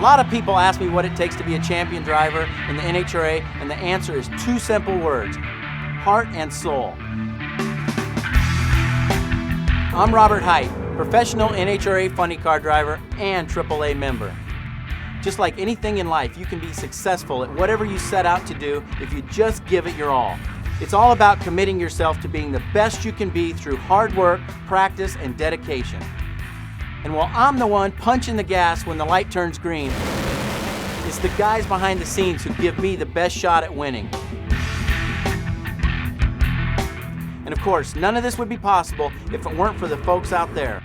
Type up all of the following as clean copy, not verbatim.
lot of people ask me what it takes to be a champion driver in the NHRA, and the answer is two simple words: heart and soul. I'm Robert Height, professional NHRA funny car driver and AAA member. Just like anything in life, you can be successful at whatever you set out to do if you just give it your all. It's all about committing yourself to being the best you can be through hard work, practice, and dedication. And while I'm the one punching the gas when the light turns green, it's the guys behind the scenes who give me the best shot at winning. And of course, none of this would be possible if it weren't for the folks out there.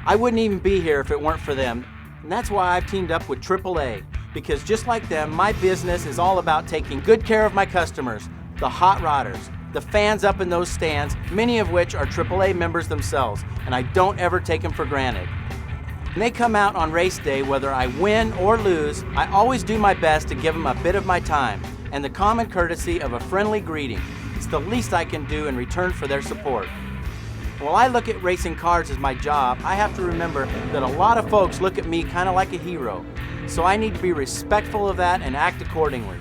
I wouldn't even be here if it weren't for them. And that's why I've teamed up with AAA, because just like them, my business is all about taking good care of my customers, the hot rodders, the fans up in those stands, many of which are AAA members themselves, and I don't ever take them for granted. When they come out on race day, whether I win or lose, I always do my best to give them a bit of my time and the common courtesy of a friendly greeting. It's the least I can do in return for their support. While I look at racing cars as my job, I have to remember that a lot of folks look at me kind of like a hero. So I need to be respectful of that and act accordingly.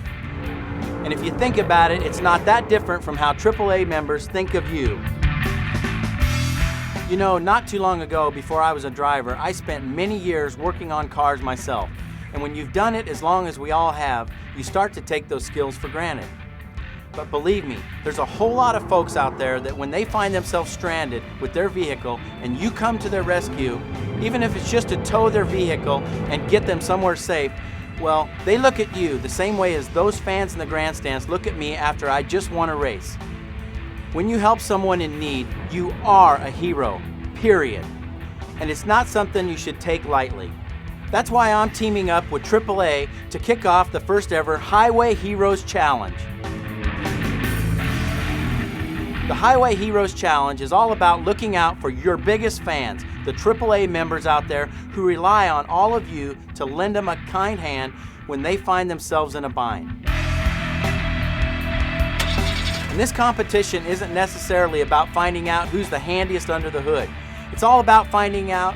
And if you think about it, it's not that different from how AAA members think of you. You know, not too long ago, before I was a driver, I spent many years working on cars myself. And when you've done it as long as we all have, you start to take those skills for granted. But believe me, there's a whole lot of folks out there that when they find themselves stranded with their vehicle and you come to their rescue, even if it's just to tow their vehicle and get them somewhere safe, well, they look at you the same way as those fans in the grandstands look at me after I just won a race. When you help someone in need, you are a hero, period. And it's not something you should take lightly. That's why I'm teaming up with AAA to kick off the first ever Highway Heroes Challenge. The Highway Heroes Challenge is all about looking out for your biggest fans, the AAA members out there who rely on all of you to lend them a kind hand when they find themselves in a bind. And this competition isn't necessarily about finding out who's the handiest under the hood. It's all about finding out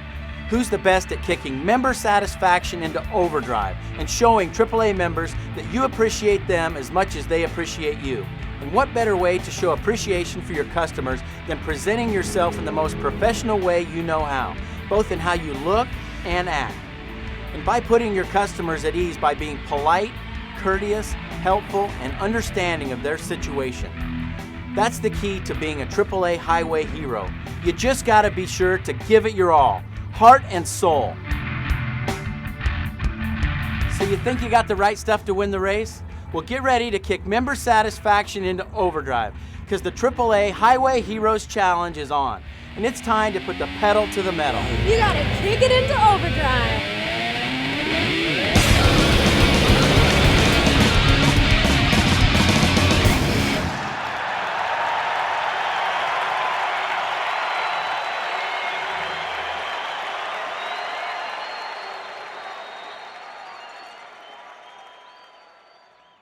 who's the best at kicking member satisfaction into overdrive and showing AAA members that you appreciate them as much as they appreciate you. And what better way to show appreciation for your customers than presenting yourself in the most professional way you know how, both in how you look and act. And by putting your customers at ease by being polite, courteous, helpful, and understanding of their situation. That's the key to being a AAA highway hero. You just gotta be sure to give it your all, heart and soul. So you think you got the right stuff to win the race? Well, get ready to kick member satisfaction into overdrive, because the AAA Highway Heroes Challenge is on. And it's time to put the pedal to the metal. You gotta kick it into overdrive.